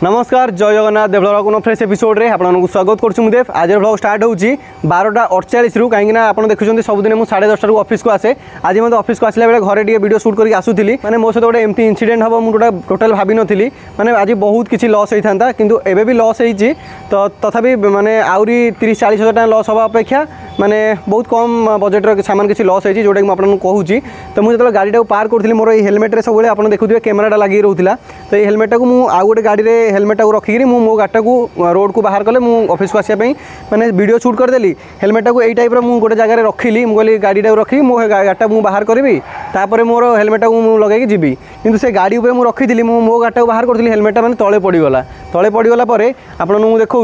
नमस्कार जय जगन्नाथ देवलर को फ्रेश एपिसोड रे आपको स्वागत करुँ देव। आज ब्लॉग स्टार्ट होची 12:48 रु कहीं आप देखुं सबुदिन मुझे 10:30 रु ऑफिस को आसे। आज मैं ऑफिस को आसला बेले घरे टी वीडियो शूट करके आसुली मैंने मो सहित गोटे एमती इनसीडेंट हम मुझे टोटाल भाभी नी मैंने आज बहुत किसी लॉस होता था किंतु एबे भी लॉस होती तो तथापि मैंने आहरी 30-40 हज़ार टाँग लॉस हवा अपेक्षा माने बहुत कम बजेटर सामान किसी लॉस होती जोटा कि मुझे कहूँ। तो मुझे जो गाड़ी पार्क करी मोर हेलमेट सब आप देखुए कैमेराटा लगी रोला तो ये हेलमेटा को मुझे आउ गोटे गाड़ी में हेलमेटा को रखिकी मो गाड़ी को रोड को बाहर कले मुझे ऑफिस को आसापी मैंने वीडियो शूट करदेली हेलमेटा को यही टाइप मुझे गोटे जगह रखिली मुझे गाड़ीटा रखी मो गाड़ीटा मुझे बाहर करी तापर मोर हेलमेटा को लगे जी किंतु से गाड़ी उपर मुझे रखी मो गाड़ीटा को बाहर करी हेलमेटा मैंने तले पड़गला आपको देखा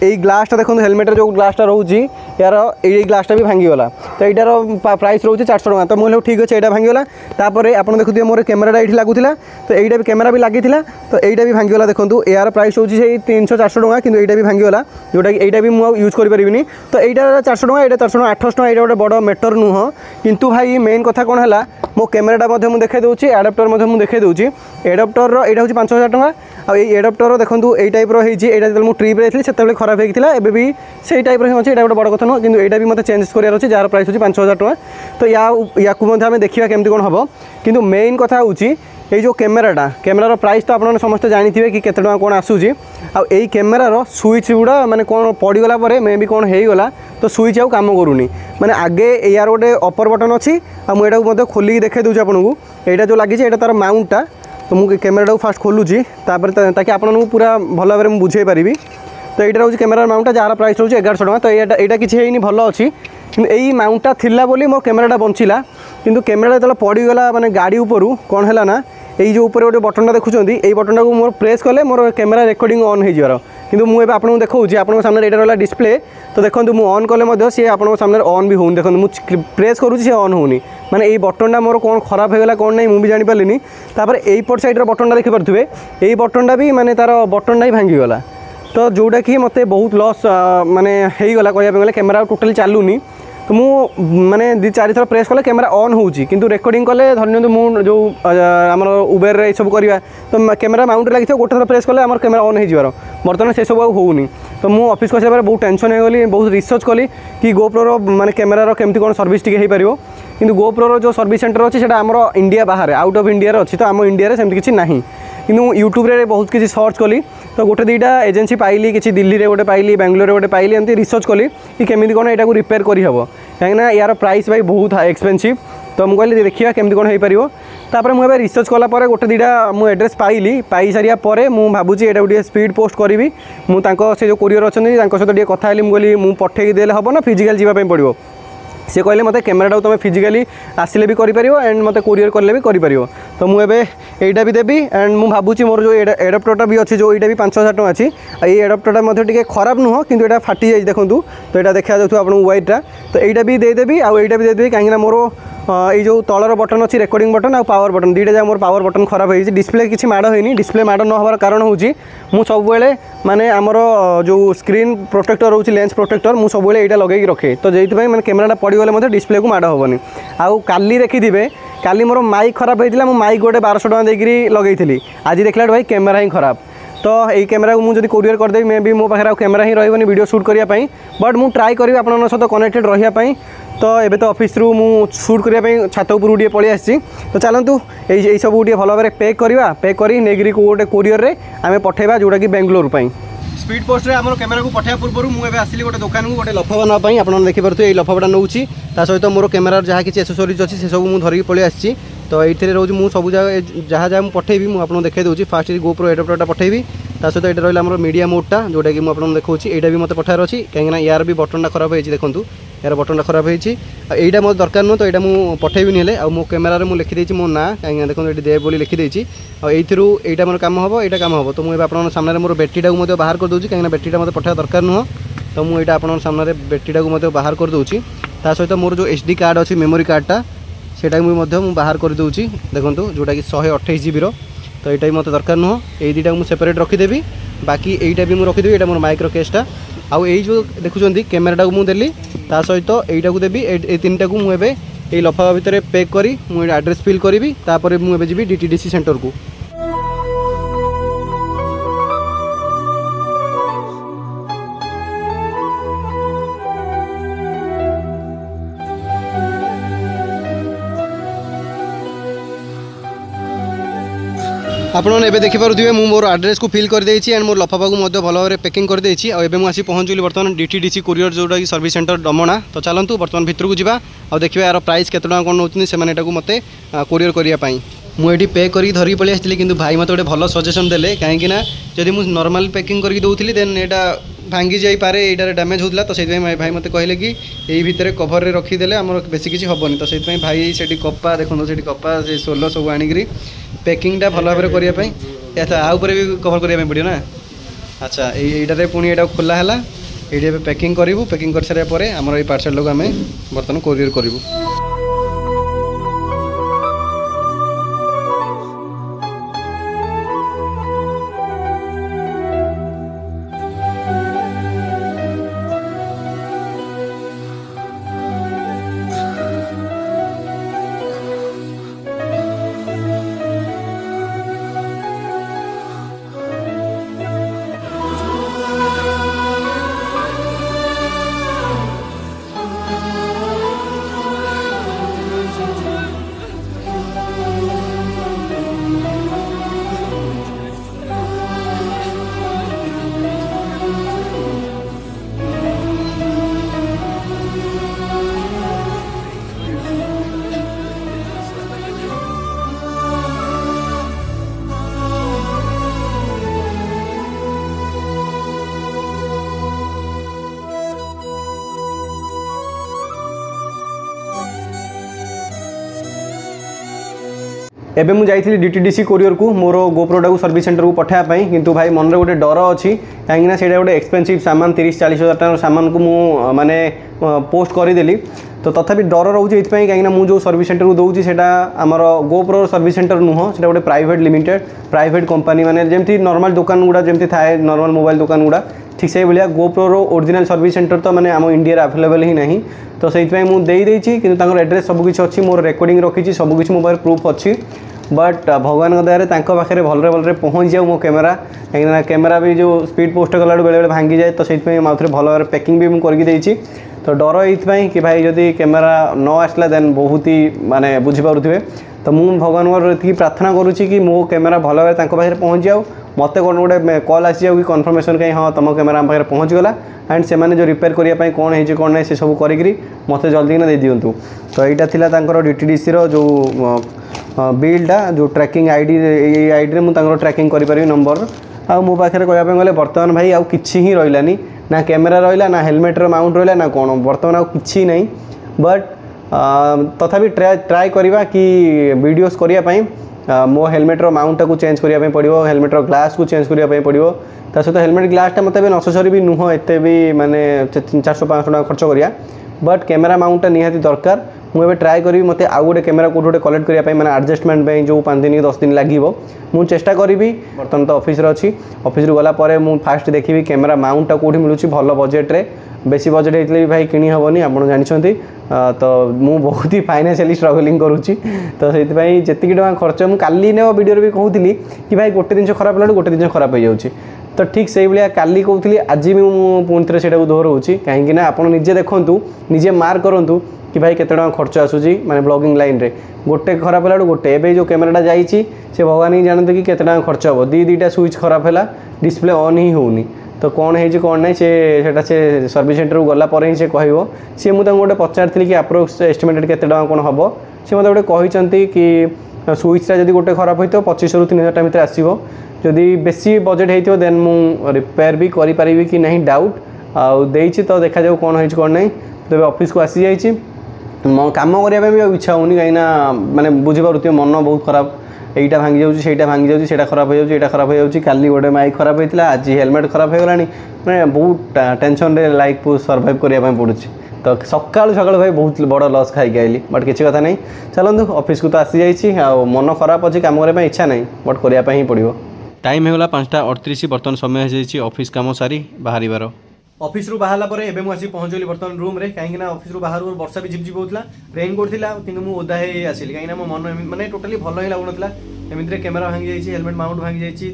यही ग्लासटा देखो हेलमेट जो ग्लासटा रोचे यार ये ग्लासटा भी भांगीगला तो यार प्राइस रोचे 400 टका तो मुझे ठीक अच्छे यहाँ भांगीगला तापर आप देखुए मोर कैमेराटा ये लगुला तो यहाँ भी कैमेरा भी लगी तो यहाँ भी भांगीगला देखो यार प्राइस हूँ 300-400 टका कि यहाँ भी भांगीगला जोटा कि यहाँ भी मुझे यूज करें तो यहाँ 400 टका यहाँ 400 800 टका यहाँ गोटे बड़ मैटर नुह किंतु भाई मेन कथा कौन है मो कैमेराटा मुझे देखा दूसरी एडाप्टर मुझे देखा दूसरी एडाप्टर यहाँ हूँ 5000 टका आ एडाप्टर देखो यही टाइप मुझे ट्रिप जाइए से खराब होता है एबी से टाइप अच्छे यहाँ गोटे बड़ कथा नुह कि यहाँ भी मतलब चेंज करार अच्छे जार प्राइस हूँ 5000 टका तो या देखा केमती कौन हम किंतु मेन कथा हूँ ये जो कैमेरार प्राइस तो आपने समस्त जानी कि केते टका कौन आसूसी आई कैमेरार स्विच गुड़ा माने कौन पड़गला मे भी कौन होगला तो स्विच आउ काम करूनी माने आगे यार गोटे अपर बटन अच्छी आटा खोलिक देखा दूसरी आपको यहाँ जो लगी है तार माउंटा तो मुझे कैमेराटा फास्ट खोलुची ताकि आपको पूरा भल भाव में बुझे पारि तो यहाँ हूँ कैमेरार माउंटा जार प्राइस रोचे 1100 टका तो यहाँ किसी भल अच्छी यही माउंटा थिला बोली मो कैमेराटा बंचिला किंतु कैमेरा जो पड़गला माने गाड़ी उपरू कौन है ना यही जो ऊपर गोटे बटनटा देखुं यही बटनटा को मोर प्रेस कले मोर कैमेरा रेकर्डिंग ऑन हो जावर किंतु मुझे आपको देखा आपको सामने यहाँ रहा डिस्प्ले तो देखो मुझे ऑन कले सी आपको सामने ऑन भी होनी देखो मुझे प्रेस करुँच सी ऑन होनी माने ये बटनटा मोर कौन खराब होगा कौन नहीं मुझे जानीपारे तापर यहीपट साइड्र बटनटा देखिपे यही बटनटा भी माने तार बटनटा ही भांगीगला तो जोटा कि मत बहुत लॉस माने होगला कहने कैमेरा टोटाली चलूनी तो मु माने 2-4 थर प्रेस कले कैमेरा ऑन होची किंतु रेकर्डिंग कले धरनियंतु मु जो आमर उबेर रे सब करवा तो कैमेरा माउंट लगी गोटे थर प्रेस कले आमर कैमेरा ऑन हो बर्तमान से सब होनी तो मु ऑफिस को आसा बहुत टेंशन हो गली बहुत रिसर्च कली कि गोप्रो माने कैमेरार केमती कौन सर्विस टी हो पार किंतु गोप्रो जो सर्विस सेंटर अच्छी से आम इंडिया बाहर आउट ऑफ इंडिया अच्छी तो आम इंडिया सेमती किसी ना किंतु यूट्यूब रे बहुत किसी सर्च कली तो गोटे 2टा एजेंसी पाइली किसी दिल्ली रे गोटे पाइली बेंगलोर गोटे पाइली एमती रिसर्च कली कि केमी कौन यहाँ रिपेयर करहब कहीं यार प्राइस भाई बहुत एक्सपेंसिव तो मुझे देखा केमती कौन हो पार मुझे रिसर्च कलापर गोटे 2टा मुझे एड्रेस पाई सारिया पर मुझे भावुँ यहाँ गोटे स्पीड पोस्ट करी मुझे जो कोरियर अच्छा सहित कथा मुझे मुझे पठे देले हम ना फिजिकल जावाई पड़ो सी कहले मत कैमेराटा तुम फिजिकाली आसिले भी कर एंड मत कोरियर कले भी कर तो मुझे यहाँ भी देवी एंड मुझे भावुँ मोर जो एडाप्टरटा भी अच्छी जो यहाँ भी 5000 टका अच्छी ये एडाप्टरटा टे खराब नुह कि यहाँ फाटी जाए देखूँ तो यहाँ देखा जाऊँ आपको व्हाइटा तो यहाँ भी देदेवी आउ यहाँ भी देदेवी कहीं मोर ये जो तलर बटन अच्छी रेकर्डिंग बटन आ पावर बटन 2टा जाक मोर पावर बटन खराब होती डिस्प्ले किसी माड़ होनी डिस्प्ले माड़ न हबार कारण हूँ मुझे सब माने आमर जो स्क्रीन प्रोटेक्टर रोचे लेंस प्रोटेक्टर मुझे सब यहाँ लगे रखे तो जो मैंने कैमेराटा पड़गले डिस्प्ले को माड़ हेनी आउ काली देखिथे काली मोर माइक खराब होता है माइक गोटे 1200 टका देकरी लगे आज देखला भाई कैमेरा ही खराब तो यही कैमेरा को मुझे कोरियर करदेवी मे भी मो पाखे कैमेरा ही रही वीडियो शूट करने बट मुझे ट्राए करी आप सहित कनेक्टेड रही तो ये तो ऑफिस रु मुझे शूट करने छात उपरू पलि आसी तो चलतु यही सब भल भाव पैक करवा पैक कर नेगिरी को गोटे कोरियर रे आम पठेबा जोटा कि बेंगलोर स्पीड पोस्ट रे आमर कैमेरा को पठाया पूर्व मुझे आसली गोटे दुकान को गोटे लफाफा नापी आप देखिपे ये लफाफाटा नौ सहित मोर कैमेरार जहाँ किसी एक्सेसरीज अच्छी से सब मुझे धरिकी पलि आसी तो ये रोज मुझे सब जहाँ जहाँ मुझे पठेबी मुझे देखा दूसरी फास्ट गोप्रो एडाप्टरटा पठेबी सहित ये रहा मीडिया मोडटा जोटा कि मुझे देखा यहाँ भी मतलब पठार अच्छी कहीं यार भी बटनटा खराब होती देखूँ यार बटनटा खराब होती यहाँ मत दरकार नुह तो यहाँ मुझे पठेबी नहीं मो कैमेरार मुझे लिखिदे मो ना कहीं देखो ये देव बोली लिखिदे यहाँ मोर कम हम यहाँ कम हम तो मुझे आप सामने मोर बैटेरीटा को बाहर कर दूसरी कहीं बैटेरीटा मतलब पठाया दरकार नुह तो मुझे आप सामने बैटेरीटा को बाहर कर दूसरी सहित मोर जो SD कार्ड अच्छी मेमोरी कार्डटा सेटा मुझे बाहर कर दूसरी देखूँ जोटा कि 128 GB तो यहाँ मत दरकार नुह ये 2टा मुझे सेपरेट रखीदेवी बाकी यहाँ भी मुझे रखीदेवी यहाँ मोर माइक्रो केसटा आउ यही जो देखुं कैमेराटा को मुझे देली सहित यहाँ को देवी ये 3टा को मुझे ये लफाफा भितर पैक करी मुझे एड्रेस फिल करी मुझे जी DTDC सेंटर को आपने एबे देखिपे मु मोर एड्रेस को फिल कर देछि एंड मोर लफाफा को भल भाव पैकिंग कर देछि आ एबे मु आसी पहुँचली बर्तमान DTDC कुरियर जोटा कि सर्विस सेंटर डमणा। तो चलतु बर्तमान भितर को जावा आ देखिए यार प्राइस केते टका कोन नउछन से माने एटा को मते कुरियर करिया पई मुझे पे करी धरिक पलि आसती कि भाई मत गोटे भल सजेसन देले कहीं जदि मुझे नॉर्मल पैकिंग करके दौली देन यहाँ भांगी जापे यहाँ डैमेज होता तो से भाई मत कहले कि यही भितर कभर रे रखीदे आम बेसी किसी हेनी तो से भाई से कपा देखो से कपा से सोल सब आनिक पैकिंगटा भल भाव करने आउे भी कभर करने पड़ो ना। अच्छा ये पुणी यहाँ खोला है ये पैकिंग करूँ पैकिंग कर सारापर आमर ये पार्सल को आम बर्तमान कोरियर करूँ। एबे मु जाइथिली DTDC कोरियर को मोर गोप्रोटा को सर्विस सेंटर को पठाया किंतु भाई मन रे गोटे डर अच्छी कहीं सेटा गोटे एक्सपेंसिव सामान 30-40 हज़ार टका सामान को मु माने पोस्ट करदेली तो तथापि डर रोचे कहीं मुझे जो सर्विस सेंटर को दूसरी से आमर गोप्रो सर्विस सेंटर नुह से गोटे प्राइवेट लिमिटेड प्राइवेट कंपनी माने जमती नॉर्मल दुकान गुड़ा जमती थाए नॉर्मल मोबाइल दुकान गुड़ा ठीक से भाया गोप्रो ओरिजिनल सर्विस सेंटर तो मैंने आम इंडिया अवेलेबल ही नहीं तो से मुझे एड्रेस सबकिछ अच्छी मोर रेकर्डिंग रखी सबकिछ मो प्रूफ अच्छी बट भगवान दयारे पाखे भलरे भलरे पहुँच जाऊ मो कैमेरा कहीं कैमेरा भी जो स्पीड पोस्ट कला बेले बेले भांगी जाए तो से भल भाव पैकिंग भी मुझे तो डर ये कि भाई जदि कैमेरा न आसला देन बहुत ही माने बुझीपारे तो मुझे भगवान ये प्रार्थना करुँची कि मो कैमेरा भल भाव पाखे पहुँच जाऊ मत कौन गोटे कल आसी जाऊ कि कन्फर्मेशन कहीं हाँ तुम कैमेरा आम पाखे पहुँच गला एंड से जो रिपेयर करने कौन है कौन ना से सब करी मत जल्दी ना दे दिंतु तो यहाँ DTDC जो बिलटा जो ट्रैकिंग आईडी ये आईडी मुझे ट्रैकिंग करें नंबर आ मो पाखे कहवाई गले बर्तमान भाई आउ किछि ही रहिलानी ना कैमेरा रहिला ना हेलमेटर माउंट रहिला ना कौन बर्तमान आउ किछि नहीं बट तथापि ट्राए करवा कि वीडियोस करने मो हेलमेटर माउंटा को चेंज करने पड़ो हेलमेटर ग्लास को चेंज करने पड़ो ता सहित हेलमेट ग्लासटा मत नेसेसरी भी नुह एत भी माने 400-500 टका खर्च करिया बट कैमेरा माउंटा निहाती दरकार मुझे ट्राए करी मत आउ गोटे कैमेरा कौट गोटे कलेक्ट करने मैंने एडजस्टमेंट जो 5 दिन 10 दिन लगे मुझे चेष्टा करी बर्तमान तो ऑफिस अच्छी ऑफिस गलापर मुझे फास्ट देखी कैमेरा माउंटा कौटी मिलूँ भल बजेट्रे बेसी बजेट होते भी भाई किणी हेनी आप जानते तो मु बहुत ही फाइनान्शियली स्ट्रगलिंग करुँची तो से जी टका खर्च मुझे काली ने वीडियो भी कहूली कि भाई गोटे जिन खराब है गोटे जिन खराब हो जाऊँगी तो ठीक से भाया काली कहूली आज भी मुझे पुणी थे से दोहराऊँगी कहीं आप निजे देखूँ निजे मार्क करूँ कि भाई केते टका खर्च आसूची माने ब्लॉगिंग लाइन रे गोटे खराब है गोटे एबे जो कैमेराटा जाइए से भगवान ही जानते कि केते टका खर्च हम दुईटा स्विच खराब है डिस्प्ले ऑन ही होनी तो कौन है कौन ना से सर्विस सेंटर को गलापर ही से कह सी मुझे गोटे पचारि कि अप्रोक्स एस्टिमेटेड केते टका कौन हम सी मत गोटे कहते कि स्विचटा जब गोटे खराब होता 2500 ରୁ 3000 टका भितर आसो जदि बेसी बजेट होती देन मु रिपेयर भी करी कि नहीं डाउट आईची तो देखा जाऊ कौन है कौन ना तो ऑफिस को आसी जाइए काम करने भी इच्छा होनी कहीं माने बुझीपारे मन बहुत खराब এইটা ভাঙি যাচ্ছে সেইটা ভাঙি যাচ্ছে সেটা খারাপ হয়ে যাচ্ছে এটা খারাপ হয়ে যাচ্ছে কালি গোটে মাইক খারাপ হয়েছিল আজ হেলমেট খারাপ হয়ে গলানি মানে বহুত টেনশন রে লাইফ सर्वाइव करने पड़ुଛି तो सकाळु सकाळु भाई बहुत बड़ लॉस खाई आइली बट किसी कथा नहीं चलतु ऑफिस को तो आसी जाइए आ मन खराब अच्छे काम करने इच्छा नहीं बट करने ही पड़ो टाइम होगा 5:38 बर्तमान समय हो ऑफिस काम सारी बाहर ऑफिस रू बाहर पर एबे मुझे पहुँचली बर्तमान रूम रे कहीं ऑफिस रू बाहर वर्षा भी झिपझिप होता रेनकोट था कि ओदा ही आसिली कहीं मो मन माने टोटाली भल ही लगुना एमती कैमेरा भांगी जाइए हेलमेट माउंट भांगी जाइए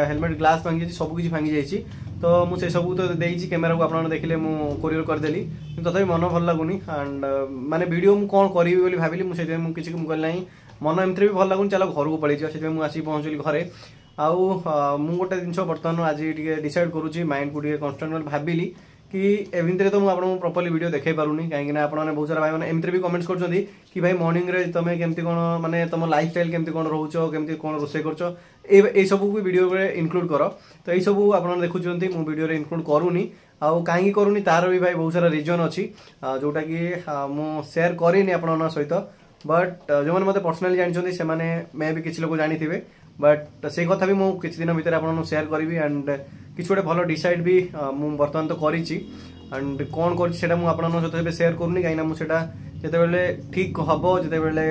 हेलमेट ग्लास भांगी जाइए सबकि भांगी जाइए तो मुझे सब तो देती कैमेरा को आप देखिले मुझे कोरियर करदेली तथापि मन भल लगुनि एंड माने वीडियो मुझे कौन करी भाविली मुझे किसी कहना मन एमती भी भल लगुन चलो घर को पलि से मुझे पहुँचली घरे आउ मु गोटे जिन बर्तमान आज डिसाइड करुँची माइंड को कन्स्टांट भाविली कि एमती तो मुझे प्रॉपर्ली वीडियो देखे पारूनी कहीं आपने बहुत सारा भाई मैंने एमती भी कमेंट्स कर कि भाई मॉर्निंग रे तुम केमती कौन माने तुम लाइफ स्टाइल केमती कौन रोच केमती कौन रोसे कर सब भी वीडियो इनक्लूड कर तो यही सब आप देखुं मु वीडियो इनक्लूड करूनी आउ कहीं करूनी तार भी भाई बहुत सारा रीजन अच्छी जोटा कि मु शेयर करनी आप सहित बट जो मैंने मत पर्सनाली जानते से मे भी किसी लोग जानी थे बट से कथा भी मुझे किसी दिन भितर आप शेयर करी एंड किसी गोटे भल डिसाइड भी मु बर्तमान तो करिछि एंड कौन कर सहित शेयर करूनी कहीं मुझे जितेबाला ठीक हम जितेबाला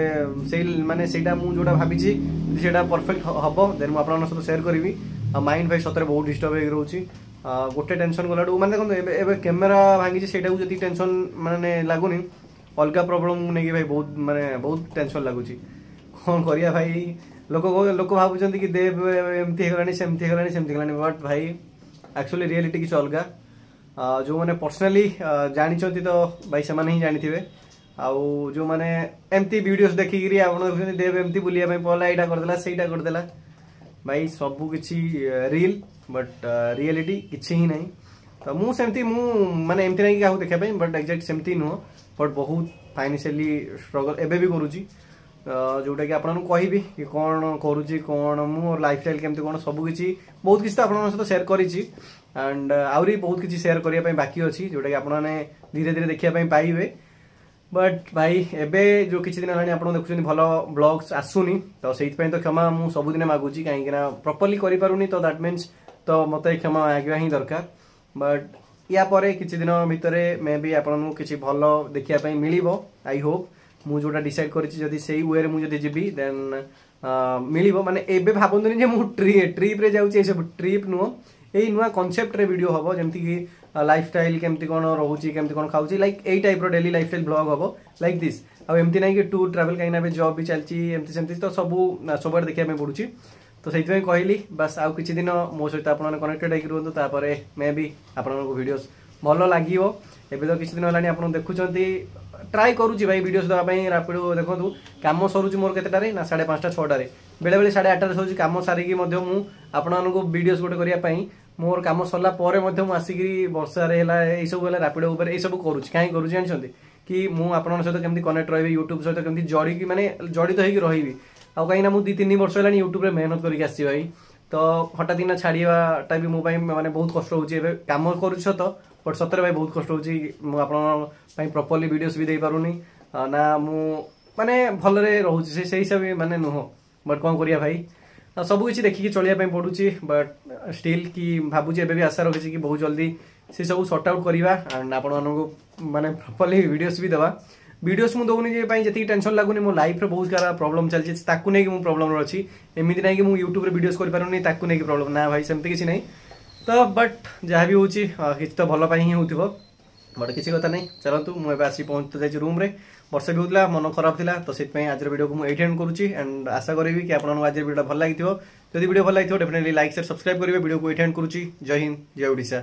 से माने से जोटा भावी से परफेक्ट हम देन मुझे सहित शेयर करी माइंड भाई सतरे बहुत डिस्टर्ब हो रोचे गोटे टेंशन गला मैंने देखो कैमेरा भांगी से जी टेंशन माने लगुनि अलग प्रॉब्लम नहीं भाई बहुत माने बहुत टेंशन लगुच कौन करिया भाई लोक भावुं कि देव एमती होगा सेमती होगा बट भाई एक्चुअली रियलिटी किसी अलग जो मैंने पर्सनाली जानी तो भाई से ही जानी थे आउ जो मैंने एमती वीडियोस देखिकी आप देव एमती बुलाया पड़ा यहाँ करदेला सहीटा करदेला भाई सबू किसी रियल बट रियलिटी किसी ही नहीं तो मुझे माने एमती नहीं क्या देखापी बट एक्जाक्ट सेमती नुह बट बहुत फाइनान्शियली स्ट्रगल एबे भी करुँची जोटा कि आपको कहबी कि कौन करुँची कौन मो लाइफ स्टाइल केमती कौन सबकि बहुत किसी तो आप सहित शेयर करी एंड आहरी बहुत किसी शेयर करने बाकी अच्छी जोटा कि आपने धीरे धीरे देखा पाइबे बट भाई एबे जो किसी दिन है आप देखुं भल ब्लॉग्स आसुनी तो से तो क्षमा मुझे सबुदिन मागुची कहीं प्रॉपर्ली करूनी तो दैट मीन्स तो मत क्षमा मांगा ही दरकार बट या पर किसी दिन भितर मे भी आपको किसी भल देखा मिल आई होप मु जोटा डिसाइड करी से वे मुझे जी देन मिल माने एबे भावतुनि ट्रिप रे जाऊँ सब ट्रिप नुह यही नुआ कनसेप्ट रे वीडियो हम जमती कि लाइफ स्टाइल केमती कौन रोचे केमती कौन खाऊँ लाइक यही टाइप रो डेली लाइफ स्टाइल ब्लॉग हम लाइक दिस आमती ना कि टूर ट्रावेल कहीं जॉब भी चलती एमती सेमती तो सब देखा पड़ुची तो से कहली बस आउ किसी दिन मो सहित आप कनेक्टेड होकर रुहतु तापर मे भी आपको वीडियोस भल लगे एबे तो किसी दिन है आप देखुं ट्राए करुँची भाई वीडियोस देवाई रापिड देखो कम सरुची मोर केतटारे ना 5:30 6टारे बेले बेले 8:30 सरुची कम सारिकी आपको वीडियोस गोटे करने मोर कम सरला आसिक वर्षा यही सब रापिड उपर यही सब करुँच कहीं करुँच जानते कि मुझे सहित केमती कनेक्ट रही यूट्यूब सहित केमती जड़ी माने जड़ित होकर रही आउ कहीं 2-3 वर्ष है यूट्यूब रे मेहनत करके आसी भाई तो हठात दिन छाड़ाटा भी मोबाइल माने बहुत कष्ट होची कम करुछ तो बट सतरे भाई बहुत कष्ट होची मुझे प्रॉपर्ली वीडियोस भी दे पारुनी ना मु माने भलरे रोचे से हिसाब माने नुह बट कौन करिया भाई सब किसी देखिकी चलिया पड़ुची बट स्टिल कि भावुची एबे भी आशा रखी कि बहुत जल्दी से सब सॉर्ट आउट करवा एंड आपको माने प्रॉपर्ली वीडियोस भी देवा वीडियोस मुझे दौनी जी टेंशन लगुनि मो लाइफ रे बहुत सारा प्रॉब्लम चलती नहीं कि प्रॉब्लम अच्छी एमती ना कि यूट्यूब रे वीडियोस कर पारुनी ताकू नहीं प्रॉब्लम ना भाई सेमती किसी नहीं तो बट जहाँ भी होची किसी तो भल ही होथिबो बट किसी कथा नहीं चलतु मुझे आसी पहुँच जाइए रूम रे वर्षा भी होता मन खराब था तो से आज वीडियो को मुझे एंड करुँची एंड आशा करी कि आपको आज वीडियो भल लगी जब वीडियो भल लगी डेफिनेटली लाइक शेयर सब्सक्राइब करेंगे वीडियो को एंड करुँची जय हिंद जय ओडिशा।